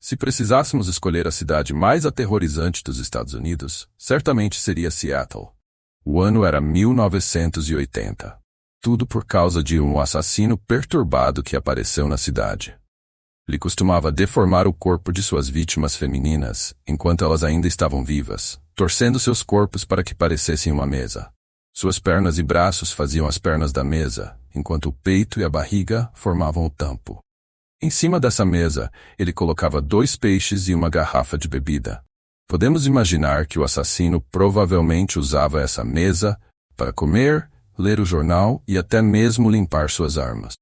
Se precisássemos escolher a cidade mais aterrorizante dos Estados Unidos, certamente seria Seattle. O ano era 1980. Tudo por causa de um assassino perturbado que apareceu na cidade. Ele costumava deformar o corpo de suas vítimas femininas, enquanto elas ainda estavam vivas, torcendo seus corpos para que parecessem uma mesa. Suas pernas e braços faziam as pernas da mesa, enquanto o peito e a barriga formavam o tampo. Em cima dessa mesa, ele colocava 2 peixes e uma garrafa de bebida. Podemos imaginar que o assassino provavelmente usava essa mesa para comer, ler o jornal e até mesmo limpar suas armas.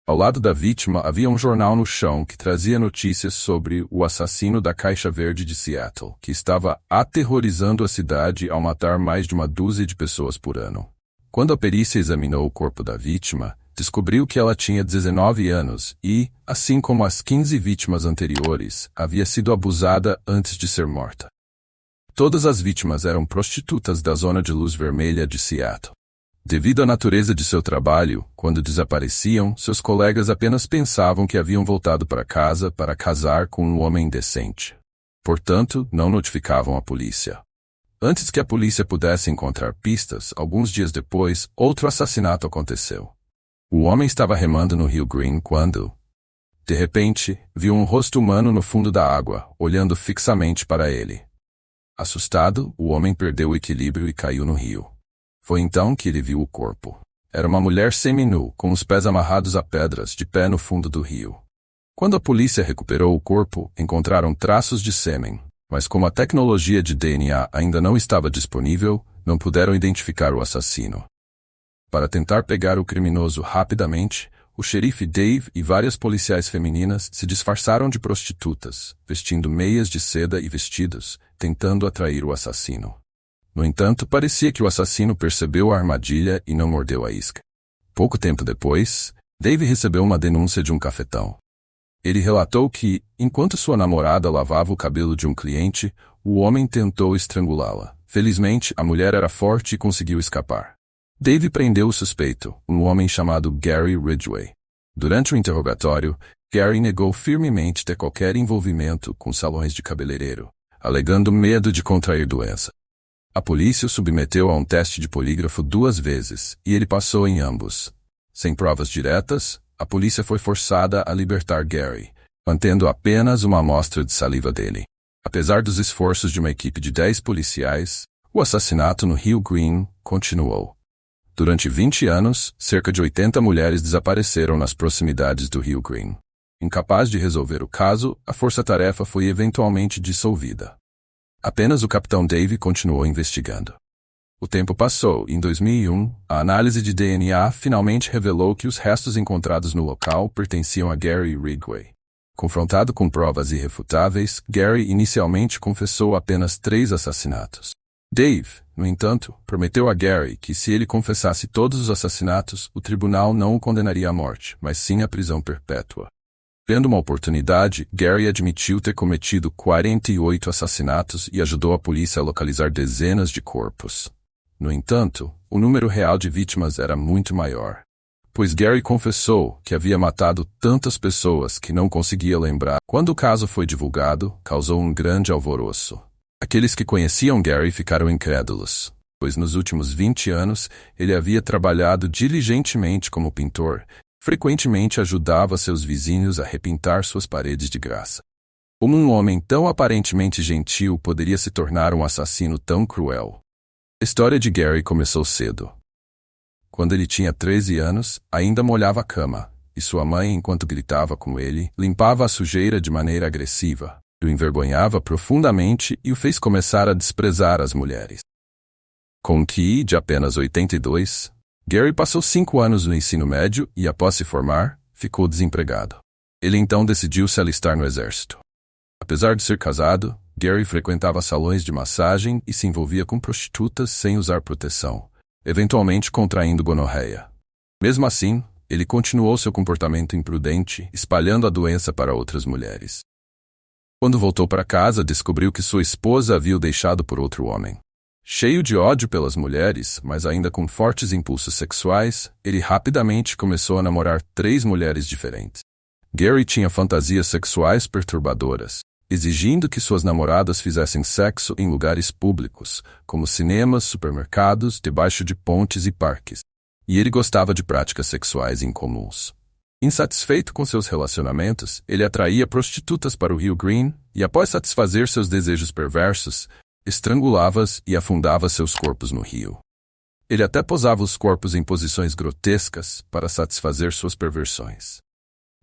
Ao lado da vítima havia um jornal no chão que trazia notícias sobre o assassino da Caixa Verde de Seattle, que estava aterrorizando a cidade ao matar mais de uma dúzia de pessoas por ano. Quando a perícia examinou o corpo da vítima, descobriu que ela tinha 19 anos e, assim como as 15 vítimas anteriores, havia sido abusada antes de ser morta. Todas as vítimas eram prostitutas da zona de luz vermelha de Seattle. Devido à natureza de seu trabalho, quando desapareciam, seus colegas apenas pensavam que haviam voltado para casa para casar com um homem decente. Portanto, não notificavam a polícia. Antes que a polícia pudesse encontrar pistas, alguns dias depois, outro assassinato aconteceu. O homem estava remando no rio Green quando, de repente, viu um rosto humano no fundo da água, olhando fixamente para ele. Assustado, o homem perdeu o equilíbrio e caiu no rio. Foi então que ele viu o corpo. Era uma mulher seminua, com os pés amarrados a pedras, de pé no fundo do rio. Quando a polícia recuperou o corpo, encontraram traços de sêmen, mas como a tecnologia de DNA ainda não estava disponível, não puderam identificar o assassino. Para tentar pegar o criminoso rapidamente, o xerife Dave e várias policiais femininas se disfarçaram de prostitutas, vestindo meias de seda e vestidos, tentando atrair o assassino. No entanto, parecia que o assassino percebeu a armadilha e não mordeu a isca. Pouco tempo depois, Dave recebeu uma denúncia de um cafetão. Ele relatou que, enquanto sua namorada lavava o cabelo de um cliente, o homem tentou estrangulá-la. Felizmente, a mulher era forte e conseguiu escapar. Dave prendeu o suspeito, um homem chamado Gary Ridgway. Durante o interrogatório, Gary negou firmemente ter qualquer envolvimento com salões de cabeleireiro, alegando medo de contrair doença. A polícia o submeteu a um teste de polígrafo 2 vezes, e ele passou em ambos. Sem provas diretas, a polícia foi forçada a libertar Gary, mantendo apenas uma amostra de saliva dele. Apesar dos esforços de uma equipe de 10 policiais, o assassinato no Rio Green continuou. Durante 20 anos, cerca de 80 mulheres desapareceram nas proximidades do Rio Green. Incapaz de resolver o caso, a força-tarefa foi eventualmente dissolvida. Apenas o capitão Dave continuou investigando. O tempo passou e em 2001, a análise de DNA finalmente revelou que os restos encontrados no local pertenciam a Gary Ridgway. Confrontado com provas irrefutáveis, Gary inicialmente confessou apenas 3 assassinatos. Dave, no entanto, prometeu a Gary que se ele confessasse todos os assassinatos, o tribunal não o condenaria à morte, mas sim à prisão perpétua. Tendo uma oportunidade, Gary admitiu ter cometido 48 assassinatos e ajudou a polícia a localizar dezenas de corpos. No entanto, o número real de vítimas era muito maior, pois Gary confessou que havia matado tantas pessoas que não conseguia lembrar. Quando o caso foi divulgado, causou um grande alvoroço. Aqueles que conheciam Gary ficaram incrédulos, pois nos últimos 20 anos ele havia trabalhado diligentemente como pintor, frequentemente ajudava seus vizinhos a repintar suas paredes de graça. Como um homem tão aparentemente gentil poderia se tornar um assassino tão cruel? A história de Gary começou cedo. Quando ele tinha 13 anos, ainda molhava a cama, e sua mãe, enquanto gritava com ele, limpava a sujeira de maneira agressiva. O envergonhava profundamente e o fez começar a desprezar as mulheres. Com um QI de apenas 82, Gary passou 5 anos no ensino médio e, após se formar, ficou desempregado. Ele então decidiu se alistar no exército. Apesar de ser casado, Gary frequentava salões de massagem e se envolvia com prostitutas sem usar proteção, eventualmente contraindo gonorreia. Mesmo assim, ele continuou seu comportamento imprudente, espalhando a doença para outras mulheres. Quando voltou para casa, descobriu que sua esposa havia o deixado por outro homem. Cheio de ódio pelas mulheres, mas ainda com fortes impulsos sexuais, ele rapidamente começou a namorar 3 mulheres diferentes. Gary tinha fantasias sexuais perturbadoras, exigindo que suas namoradas fizessem sexo em lugares públicos, como cinemas, supermercados, debaixo de pontes e parques. E ele gostava de práticas sexuais incomuns. Insatisfeito com seus relacionamentos, ele atraía prostitutas para o Rio Green e, após satisfazer seus desejos perversos, estrangulava-as e afundava seus corpos no rio. Ele até posava os corpos em posições grotescas para satisfazer suas perversões.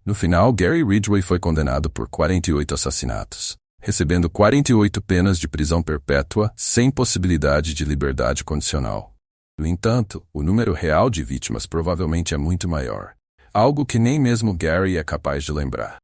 No final, Gary Ridgway foi condenado por 48 assassinatos, recebendo 48 penas de prisão perpétua sem possibilidade de liberdade condicional. No entanto, o número real de vítimas provavelmente é muito maior, algo que nem mesmo Gary é capaz de lembrar.